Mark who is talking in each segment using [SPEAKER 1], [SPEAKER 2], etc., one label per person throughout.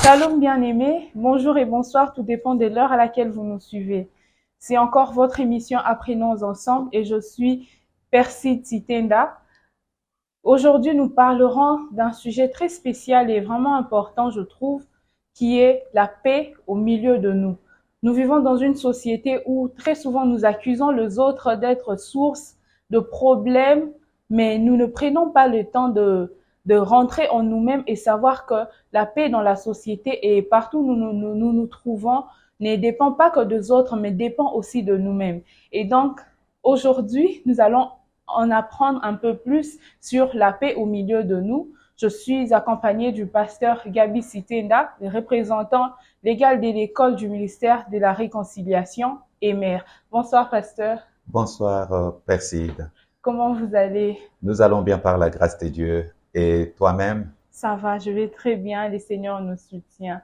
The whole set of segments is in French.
[SPEAKER 1] Shalom bien-aimés, bonjour et bonsoir, tout dépend de l'heure à laquelle vous nous suivez. C'est encore votre émission Apprenons ensemble et je suis Percy Titenda. Aujourd'hui, nous parlerons d'un sujet très spécial et vraiment important, je trouve, qui est la paix au milieu de nous. Nous vivons dans une société où très souvent nous accusons les autres d'être source de problèmes, mais nous ne prenons pas le temps de rentrer en nous-mêmes et savoir que la paix dans la société et partout où nous trouvons ne dépend pas que des autres, mais dépend aussi de nous-mêmes. Et donc, aujourd'hui, nous allons en apprendre un peu plus sur la paix au milieu de nous. Je suis accompagnée du pasteur Gabi Sitenda, le représentant légal de l'école du ministère de la Réconciliation et mère. Bonsoir, pasteur.
[SPEAKER 2] Bonsoir, Perside.
[SPEAKER 1] Comment vous allez?
[SPEAKER 2] Nous allons bien par la grâce de Dieu. Et toi-même?
[SPEAKER 1] Ça va, je vais très bien. Le Seigneur nous soutient.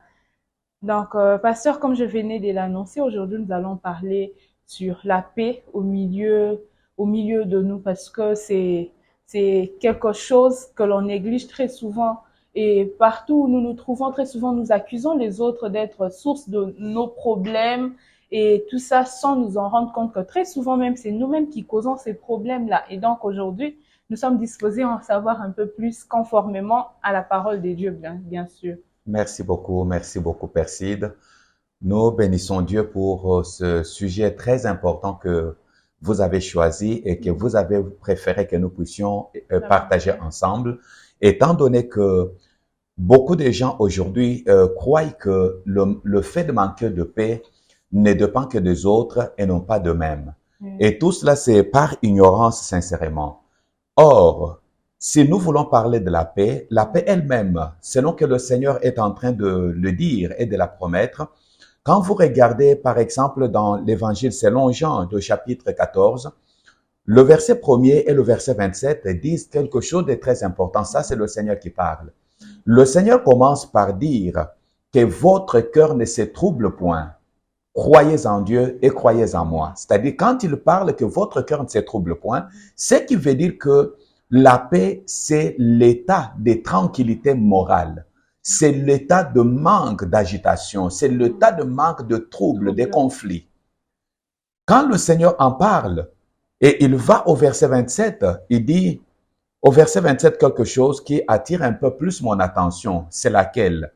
[SPEAKER 1] Donc, pasteur, comme je venais de l'annoncer, aujourd'hui, nous allons parler sur la paix au milieu de nous parce que c'est quelque chose que l'on néglige très souvent. Et partout où nous nous trouvons, très souvent, nous accusons les autres d'être source de nos problèmes et tout ça sans nous en rendre compte que très souvent même, c'est nous-mêmes qui causons ces problèmes-là. Et donc, aujourd'hui, nous sommes disposés à en savoir un peu plus conformément à la parole de Dieu, bien sûr.
[SPEAKER 2] Merci beaucoup, Perside. Nous bénissons Dieu pour ce sujet très important que vous avez choisi et que vous avez préféré que nous puissions partager ensemble, étant donné que beaucoup de gens aujourd'hui croient que le fait de manquer de paix ne dépend que des autres et non pas d'eux-mêmes. Et tout cela, c'est par ignorance, sincèrement. Or, si nous voulons parler de la paix elle-même, selon que le Seigneur est en train de le dire et de la promettre, quand vous regardez, par exemple, dans l'Évangile selon Jean, au chapitre 14, le verset 1er et le verset 27 disent quelque chose de très important. Ça, c'est le Seigneur qui parle. Le Seigneur commence par dire que votre cœur ne se trouble point. Croyez en Dieu et croyez en moi. C'est-à-dire, quand il parle que votre cœur ne se trouble point, ce qui veut dire que la paix, c'est l'état de tranquillité morale. C'est l'état de manque d'agitation. C'est l'état de manque de trouble, de conflit. Quand le Seigneur en parle, et il va au verset 27, il dit, au verset 27, quelque chose qui attire un peu plus mon attention. C'est laquelle?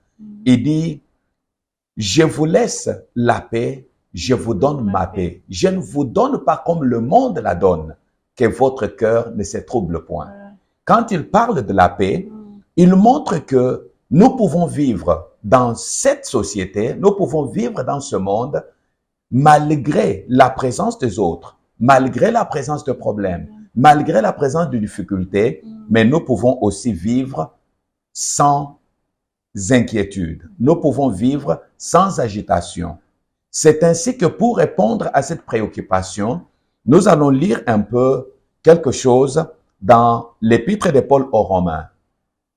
[SPEAKER 2] Il dit, je vous laisse la paix, je vous donne ma paix. Je ne vous donne pas comme le monde la donne, que votre cœur ne se trouble point. Quand il parle de la paix, il montre que nous pouvons vivre dans cette société, nous pouvons vivre dans ce monde, malgré la présence des autres, malgré la présence de problèmes, malgré la présence de difficultés, mais nous pouvons aussi vivre sans inquiétude. Nous pouvons vivre sans agitation. C'est ainsi que pour répondre à cette préoccupation, nous allons lire un peu quelque chose dans l'épître de Paul aux Romains.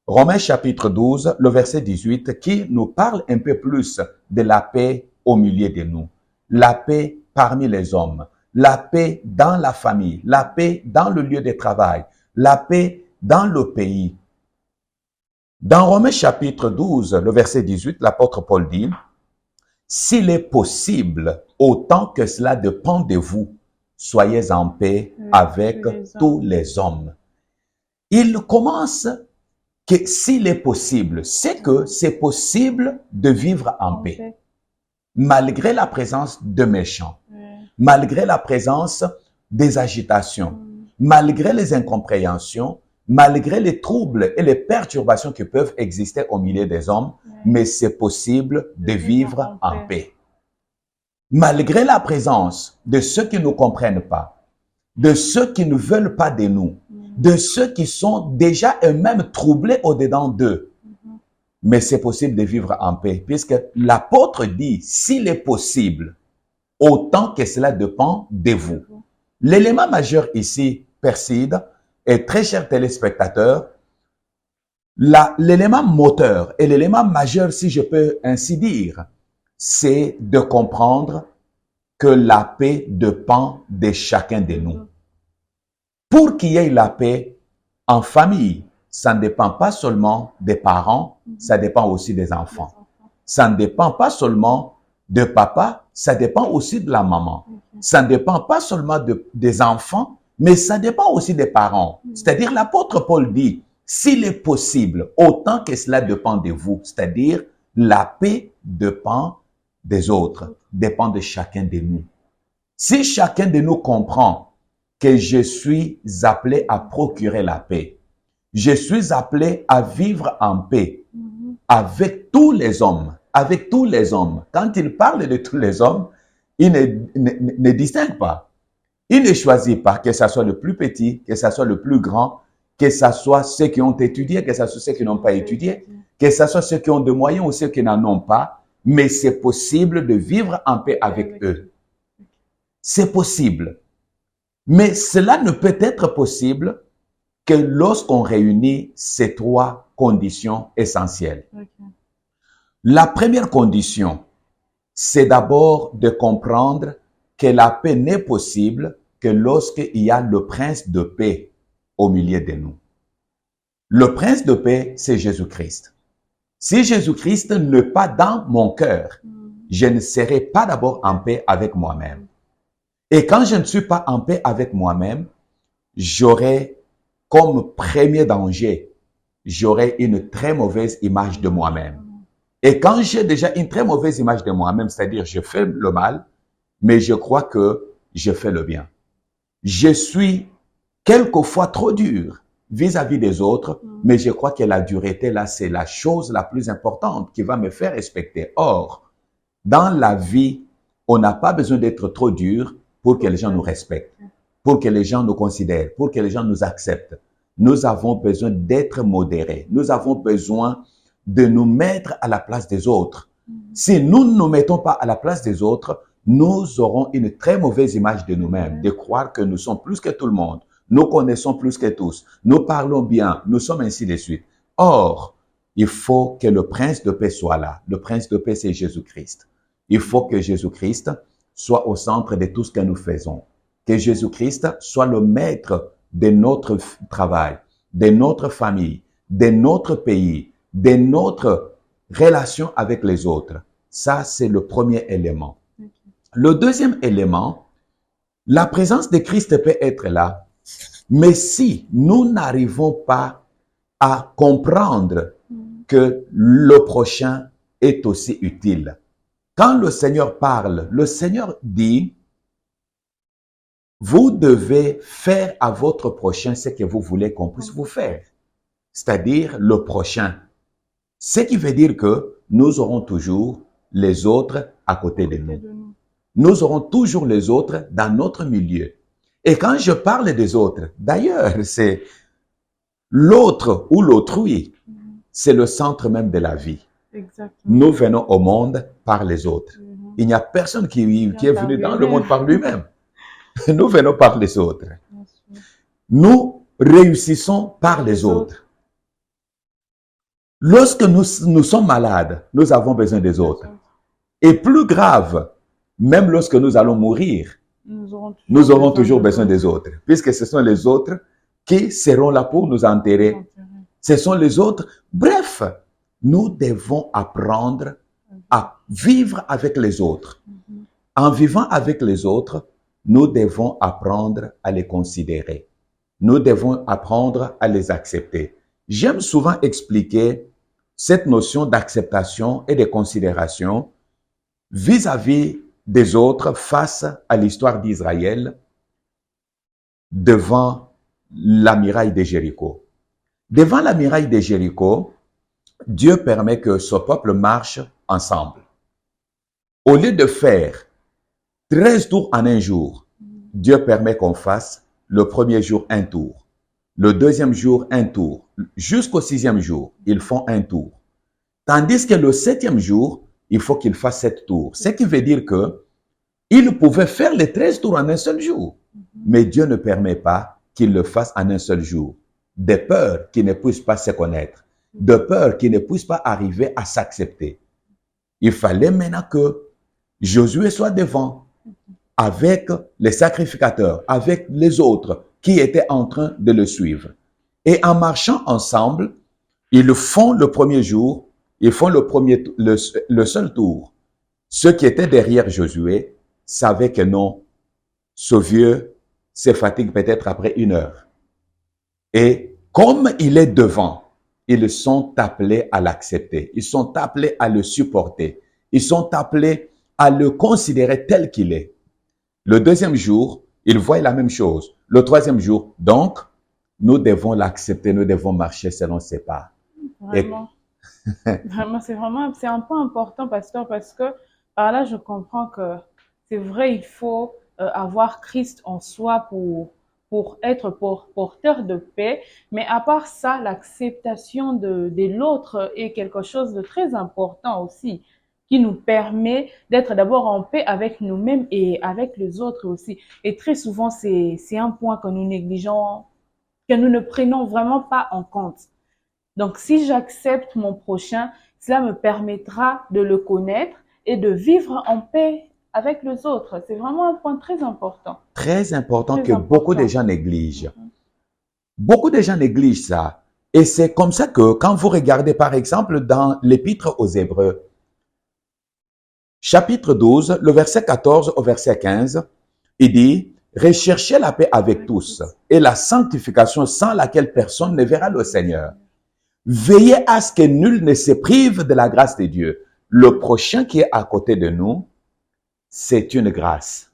[SPEAKER 2] Romains chapitre 12, le verset 18, qui nous parle un peu plus de la paix au milieu de nous. La paix parmi les hommes, la paix dans la famille, la paix dans le lieu de travail, la paix dans le pays. Dans Romains chapitre 12, le verset 18, l'apôtre Paul dit, « S'il est possible, autant que cela dépend de vous, soyez en paix avec tous les hommes. » Il commence que s'il est possible, c'est que c'est possible de vivre en paix, malgré la présence de méchants, malgré la présence des agitations, malgré les incompréhensions, malgré les troubles et les perturbations qui peuvent exister au milieu des hommes, mais c'est possible de vivre en paix. Malgré la présence de ceux qui ne comprennent pas, de ceux qui ne veulent pas de nous, de ceux qui sont déjà eux-mêmes troublés au-dedans d'eux, mais c'est possible de vivre en paix, puisque l'apôtre dit, s'il est possible, autant que cela dépend de vous. L'élément majeur ici, Perside, et très chers téléspectateurs, l'élément moteur et l'élément majeur, si je peux ainsi dire, c'est de comprendre que la paix dépend de chacun de nous. Pour qu'il y ait la paix en famille, ça ne dépend pas seulement des parents, ça dépend aussi des enfants. ça ne dépend pas seulement de papa, ça dépend aussi de la maman. Ça ne dépend pas seulement des enfants, mais ça dépend aussi des parents. C'est-à-dire, l'apôtre Paul dit, s'il est possible, autant que cela dépend de vous, c'est-à-dire, la paix dépend des autres, dépend de chacun de nous. Si chacun de nous comprend que je suis appelé à procurer la paix, je suis appelé à vivre en paix avec tous les hommes, avec tous les hommes. Quand il parle de tous les hommes, il ne distingue pas. Il ne choisit pas que ce soit le plus petit, que ce soit le plus grand, que ce soit ceux qui ont étudié, que ce soit ceux qui n'ont pas étudié, que ce soit ceux qui ont des moyens ou ceux qui n'en ont pas, mais c'est possible de vivre en paix avec eux. C'est possible. Mais cela ne peut être possible que lorsqu'on réunit ces trois conditions essentielles. La première condition, c'est d'abord de comprendre que la paix n'est possible que lorsqu'il y a le prince de paix au milieu de nous. Le prince de paix, c'est Jésus-Christ. Si Jésus-Christ n'est pas dans mon cœur, je ne serai pas d'abord en paix avec moi-même. Et quand je ne suis pas en paix avec moi-même, j'aurai comme premier danger, j'aurai une très mauvaise image de moi-même. Et quand j'ai déjà une très mauvaise image de moi-même, c'est-à-dire je fais le mal, mais je crois que je fais le bien. Je suis quelquefois trop dur vis-à-vis des autres, mais je crois que la dureté, là, c'est la chose la plus importante qui va me faire respecter. Or, dans la vie, on n'a pas besoin d'être trop dur pour que les gens nous respectent, pour que les gens nous considèrent, pour que les gens nous acceptent. Nous avons besoin d'être modérés. Nous avons besoin de nous mettre à la place des autres. Si nous ne nous mettons pas à la place des autres, nous aurons une très mauvaise image de nous-mêmes, de croire que nous sommes plus que tout le monde, nous connaissons plus que tous, nous parlons bien, nous sommes ainsi de suite. Or, il faut que le prince de paix soit là. Le prince de paix, c'est Jésus-Christ. Il faut que Jésus-Christ soit au centre de tout ce que nous faisons. Que Jésus-Christ soit le maître de notre travail, de notre famille, de notre pays, de notre relation avec les autres. Ça, c'est le premier élément. Le deuxième élément, la présence de Christ peut être là, mais si nous n'arrivons pas à comprendre que le prochain est aussi utile. Quand le Seigneur parle, le Seigneur dit, vous devez faire à votre prochain ce que vous voulez qu'on puisse vous faire. C'est-à-dire le prochain. Ce qui veut dire que nous aurons toujours les autres à côté de nous. Nous aurons toujours les autres dans notre milieu. Et quand je parle des autres, d'ailleurs, c'est l'autre ou l'autrui, c'est le centre même de la vie. Exactement. Nous venons au monde par les autres. Il n'y a personne qui est venu dans le monde par lui-même. Nous venons par les autres. Nous réussissons par les autres. Lorsque nous sommes malades, nous avons besoin des autres. Et plus grave, même lorsque nous allons mourir, nous aurons toujours besoin des autres, puisque ce sont les autres qui seront là pour nous enterrer. Ce sont les autres. Bref, nous devons apprendre à vivre avec les autres. En vivant avec les autres, nous devons apprendre à les considérer. Nous devons apprendre à les accepter. J'aime souvent expliquer cette notion d'acceptation et de considération vis-à-vis des autres face à l'histoire d'Israël devant la muraille de Jéricho. Devant la muraille de Jéricho, Dieu permet que ce peuple marche ensemble. Au lieu de faire 13 tours en un jour, Dieu permet qu'on fasse le premier jour un tour, le deuxième jour un tour, jusqu'au 6e jour, ils font un tour. Tandis que le 7e jour, il faut qu'ils fassent 7 tours. Ce qui veut dire que ils pouvaient faire les 13 tours en un seul jour. Mais Dieu ne permet pas qu'ils le fassent en un seul jour. De peur qu'ils ne puissent pas se connaître. De peur qu'ils ne puissent pas arriver à s'accepter. Il fallait maintenant que Josué soit devant avec les sacrificateurs, avec les autres qui étaient en train de le suivre. Et en marchant ensemble, ils font le premier jour, Ils font le seul tour. Ceux qui étaient derrière Josué savaient que non, ce vieux se fatigue peut-être après 1 heure. Et comme il est devant, ils sont appelés à l'accepter. Ils sont appelés à le supporter. Ils sont appelés à le considérer tel qu'il est. Le 2e jour, ils voient la même chose. Le 3e jour, donc, nous devons l'accepter, nous devons marcher selon ses pas.
[SPEAKER 1] Vraiment. Vraiment, c'est un point important, pasteur, parce que par là, je comprends que c'est vrai, il faut avoir Christ en soi pour être porteur de paix. Mais à part ça, l'acceptation de l'autre est quelque chose de très important aussi, qui nous permet d'être d'abord en paix avec nous-mêmes et avec les autres aussi. Et très souvent, c'est un point que nous négligeons, que nous ne prenons vraiment pas en compte. Donc, si j'accepte mon prochain, cela me permettra de le connaître et de vivre en paix avec les autres. C'est vraiment un point très important.
[SPEAKER 2] Très important que beaucoup de gens négligent. Beaucoup de gens négligent ça. Et c'est comme ça que quand vous regardez par exemple dans l'Épître aux Hébreux, chapitre 12, le verset 14 au verset 15, il dit « Recherchez la paix avec tous et la sanctification sans laquelle personne ne verra le Seigneur. Veillez à ce que nul ne se prive de la grâce de Dieu. Le prochain qui est à côté de nous, c'est une grâce.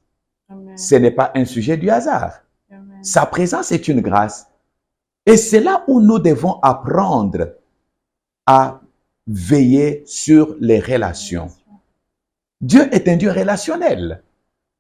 [SPEAKER 2] Amen. Ce n'est pas un sujet du hasard. Amen. Sa présence est une grâce. Et c'est là où nous devons apprendre à veiller sur les relations. Dieu est un Dieu relationnel.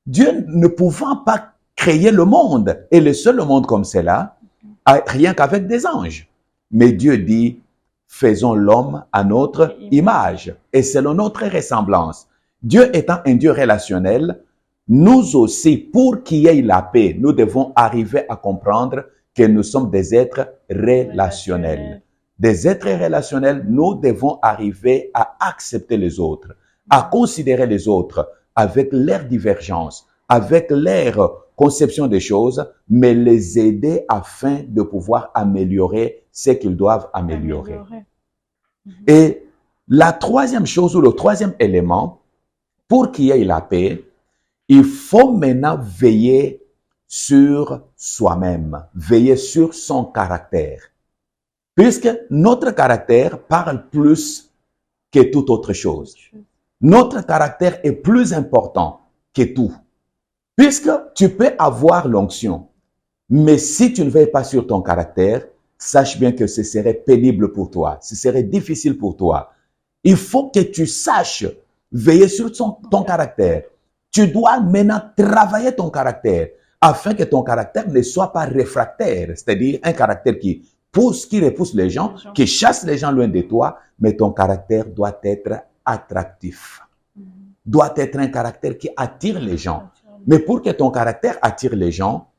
[SPEAKER 2] Dieu ne pouvant pas créer le monde, et le seul monde comme cela, rien qu'avec des anges. Mais Dieu dit, faisons l'homme à notre image et selon notre ressemblance. Dieu étant un Dieu relationnel, nous aussi, pour qu'il y ait la paix, nous devons arriver à comprendre que nous sommes des êtres relationnels. Des êtres relationnels, nous devons arriver à accepter les autres, à considérer les autres avec leur divergence, avec leur conception des choses, mais les aider afin de pouvoir améliorer ce qu'ils doivent améliorer. Et la 3e chose ou le 3e élément, pour qu'il y ait la paix, il faut maintenant veiller sur soi-même, veiller sur son caractère. Puisque notre caractère parle plus que toute autre chose. Notre caractère est plus important que tout. Puisque tu peux avoir l'onction, mais si tu ne veilles pas sur ton caractère, sache bien que ce serait pénible pour toi, ce serait difficile pour toi. Il faut que tu saches veiller sur ton caractère. Tu dois maintenant travailler ton caractère afin que ton caractère ne soit pas réfractaire, c'est-à-dire un caractère qui repousse les gens, qui chasse les gens loin de toi, mais ton caractère doit être attractif. Doit être un caractère qui attire les gens. Mais pour que ton caractère attire les gens,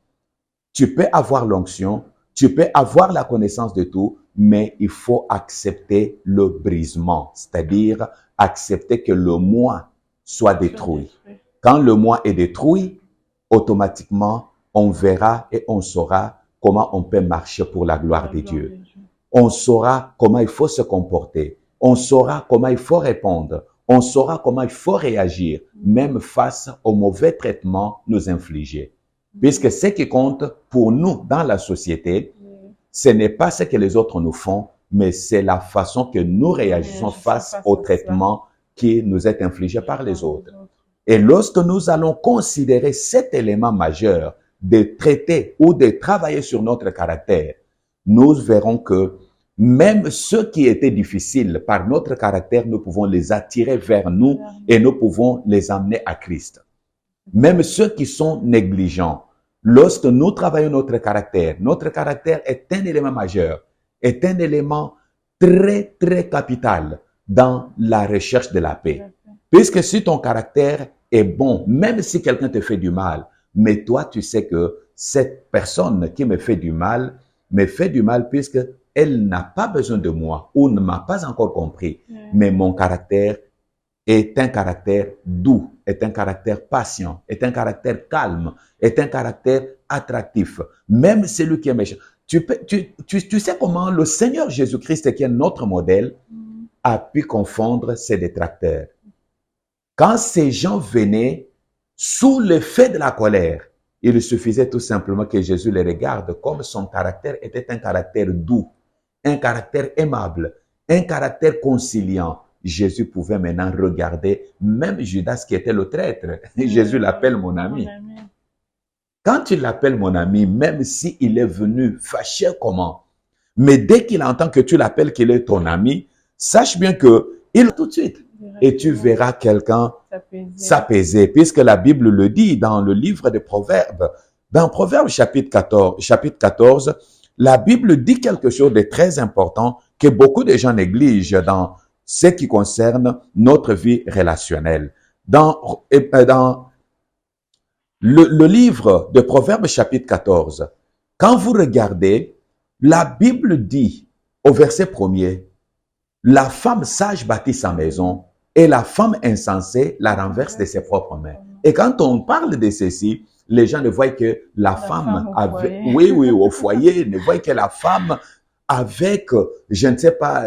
[SPEAKER 2] tu peux avoir l'onction, tu peux avoir la connaissance de tout, mais il faut accepter le brisement, c'est-à-dire accepter que le moi soit détruit. Quand le moi est détruit, automatiquement, on verra et on saura comment on peut marcher pour la gloire de Dieu. On saura comment il faut se comporter. On saura comment il faut répondre. On saura comment il faut réagir, même face au mauvais traitement nous infligés. Puisque ce qui compte pour nous dans la société, ce n'est pas ce que les autres nous font, mais c'est la façon que nous réagissons face au traitement qui nous est infligé par les autres. Et lorsque nous allons considérer cet élément majeur de traiter ou de travailler sur notre caractère, nous verrons que même ceux qui étaient difficiles par notre caractère, nous pouvons les attirer vers nous et nous pouvons les amener à Christ. Même ceux qui sont négligents, lorsque nous travaillons notre caractère est un élément majeur, est un élément très, très capital dans la recherche de la paix. Puisque si ton caractère est bon, même si quelqu'un te fait du mal, mais toi, tu sais que cette personne qui me fait du mal puisque elle n'a pas besoin de moi ou ne m'a pas encore compris. Mais mon caractère est un caractère doux, est un caractère patient, est un caractère calme, est un caractère attractif. Même celui qui est méchant. Tu sais comment le Seigneur Jésus-Christ, qui est notre modèle, a pu confondre ses détracteurs. Quand ces gens venaient sous l'effet de la colère, il suffisait tout simplement que Jésus les regarde comme son caractère était un caractère doux, un caractère aimable, un caractère conciliant. Jésus pouvait maintenant regarder même Judas qui était le traître. Jésus l'appelle mon ami. Quand tu l'appelles mon ami, même s'il est venu fâché comment, mais dès qu'il entend que tu l'appelles qu'il est ton ami, sache bien que il tout de suite. Et tu verras quelqu'un s'apaiser, puisque la Bible le dit dans le livre des Proverbes. Dans Proverbes chapitre 14, la Bible dit quelque chose de très important que beaucoup de gens négligent dans ce qui concerne notre vie relationnelle. Dans le livre de Proverbes chapitre 14, quand vous regardez, la Bible dit au verset 1er, la femme sage bâtit sa maison et la femme insensée la renverse de ses propres mains. Et quand on parle de ceci, les gens ne voient que la femme avec, au foyer, ne voient que la femme avec, je ne sais pas,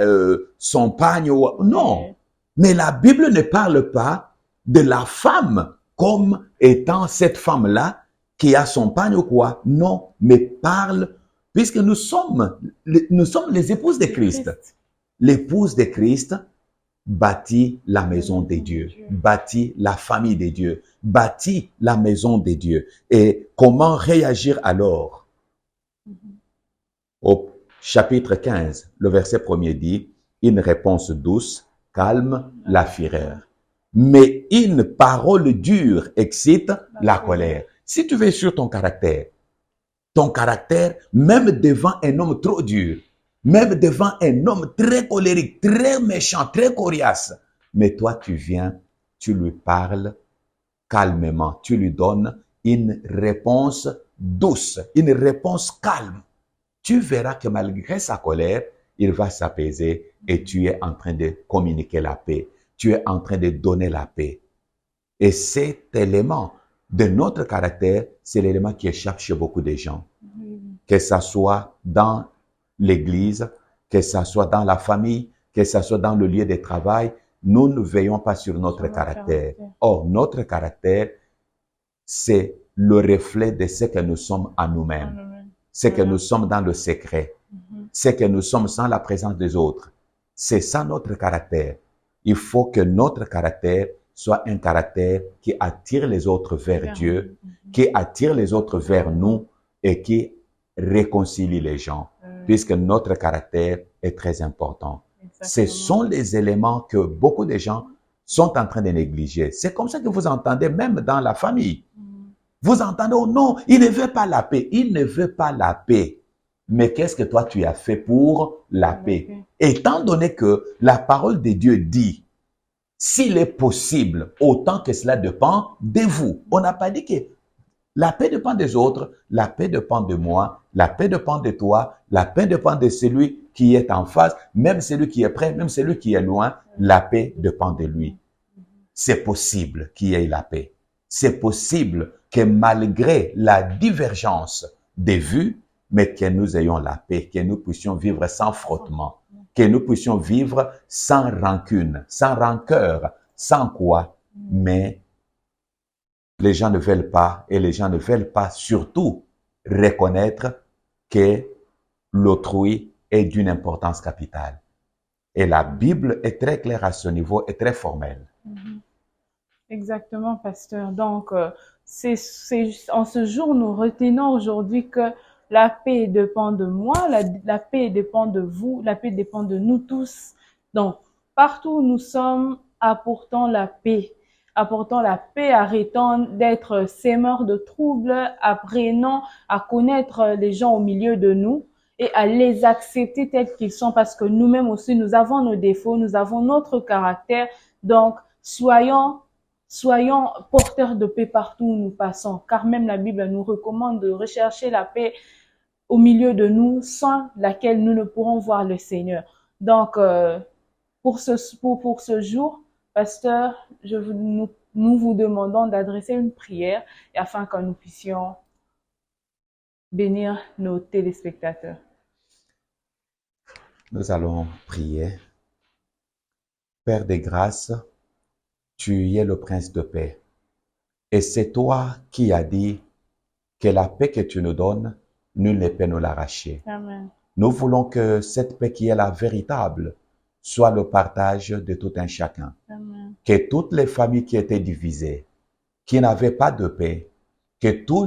[SPEAKER 2] son pagne. Non. Mais la Bible ne parle pas de la femme comme étant cette femme-là qui a son pagne ou quoi. Non, mais parle, puisque nous sommes les épouses de Christ. L'épouse de Christ bâtit la maison de Dieu, bâtit la famille de Dieu, bâtit la maison de Dieu. Et comment réagir alors? Au chapitre 15, le verset 1er dit, une réponse douce calme la fureur. Mais une parole dure excite la colère. Si tu veux sur ton caractère, même devant un homme trop dur, même devant un homme très colérique, très méchant, très coriace, mais toi tu viens, tu lui parles calmement, tu lui donnes une réponse douce, une réponse calme. Tu verras que malgré sa colère, il va s'apaiser et tu es en train de communiquer la paix. Tu es en train de donner la paix. Et cet élément de notre caractère, c'est l'élément qui échappe chez beaucoup de gens. Que ça soit dans l'église, que ça soit dans la famille, que ça soit dans le lieu de travail, nous ne veillons pas sur notre caractère. Or, notre caractère, c'est le reflet de ce que nous sommes en nous-mêmes. C'est que nous sommes dans le secret. C'est que nous sommes sans la présence des autres. C'est ça notre caractère. Il faut que notre caractère soit un caractère qui attire les autres vers Dieu, qui attire les autres vers nous et qui réconcilie les gens, puisque notre caractère est très important. Ce sont les éléments que beaucoup de gens sont en train de négliger. C'est comme ça que vous entendez même dans la famille. Vous entendez, oh non, il ne veut pas la paix. Il ne veut pas la paix. Mais qu'est-ce que toi tu as fait pour la paix? Étant donné que la parole de Dieu dit, s'il est possible, autant que cela dépend de vous. On n'a pas dit que la paix dépend des autres, la paix dépend de moi, la paix dépend de toi, la paix dépend de celui qui est en face, même celui qui est près, même celui qui est loin, la paix dépend de lui. C'est possible qu'il y ait la paix. C'est possible que malgré la divergence des vues, mais que nous ayons la paix, que nous puissions vivre sans frottement, que nous puissions vivre sans rancune, sans rancœur, sans quoi, mais les gens ne veulent pas, et les gens ne veulent pas surtout reconnaître que l'autrui est d'une importance capitale. Et la Bible est très claire à ce niveau, est très formelle.
[SPEAKER 1] Exactement, pasteur. Donc, en ce jour, nous retenons aujourd'hui que la paix dépend de moi, la paix dépend de vous, la paix dépend de nous tous. Donc, partout où nous sommes, apportons la paix. Apportons la paix, arrêtons d'être sémeurs de troubles, apprenons à connaître les gens au milieu de nous et à les accepter tels qu'ils sont parce que nous-mêmes aussi, nous avons nos défauts, nous avons notre caractère. Donc, soyons porteurs de paix partout où nous passons, car même la Bible nous recommande de rechercher la paix au milieu de nous, sans laquelle nous ne pourrons voir le Seigneur. Donc, pour ce jour, pasteur, nous vous demandons d'adresser une prière afin que nous puissions bénir nos téléspectateurs.
[SPEAKER 2] Nous allons prier. Père des grâces, tu es le Prince de paix. Et c'est toi qui as dit que la paix que tu nous donnes, nul ne peut nous l'arracher.
[SPEAKER 1] Amen.
[SPEAKER 2] Nous voulons que cette paix qui est la véritable soit le partage de tout un chacun.
[SPEAKER 1] Amen.
[SPEAKER 2] Que toutes les familles qui étaient divisées, qui n'avaient pas de paix, que tous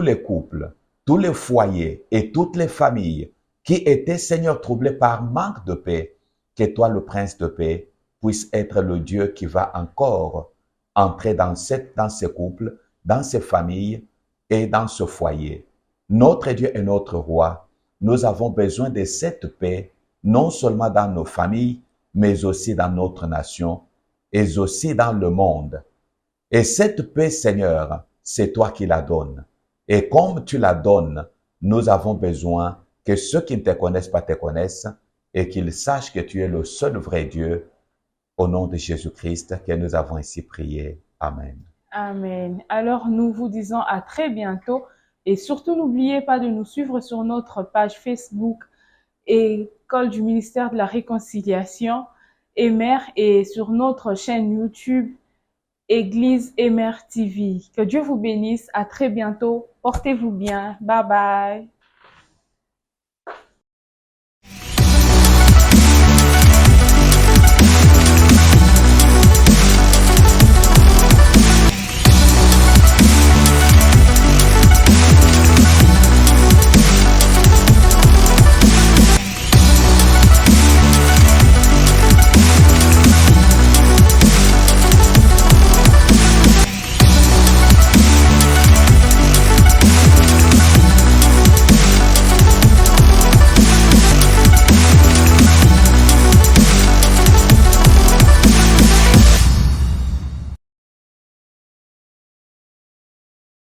[SPEAKER 2] les couples, tous les foyers et toutes les familles qui étaient, Seigneur, troublés par manque de paix, que toi, le Prince de paix, puisse être le Dieu qui va encore entrer dans ces couples, dans ces familles et dans ce foyer. Notre Dieu et notre Roi, nous avons besoin de cette paix, non seulement dans nos familles, mais aussi dans notre nation et aussi dans le monde. Et cette paix, Seigneur, c'est toi qui la donnes. Et comme tu la donnes, nous avons besoin que ceux qui ne te connaissent pas te connaissent et qu'ils sachent que tu es le seul vrai Dieu. Au nom de Jésus-Christ que nous avons ainsi prié. Amen.
[SPEAKER 1] Amen. Alors, nous vous disons à très bientôt et surtout n'oubliez pas de nous suivre sur notre page Facebook École du ministère de la Réconciliation, Emer, et sur notre chaîne YouTube Église Emer TV. Que Dieu vous bénisse. À très bientôt. Portez-vous bien. Bye bye.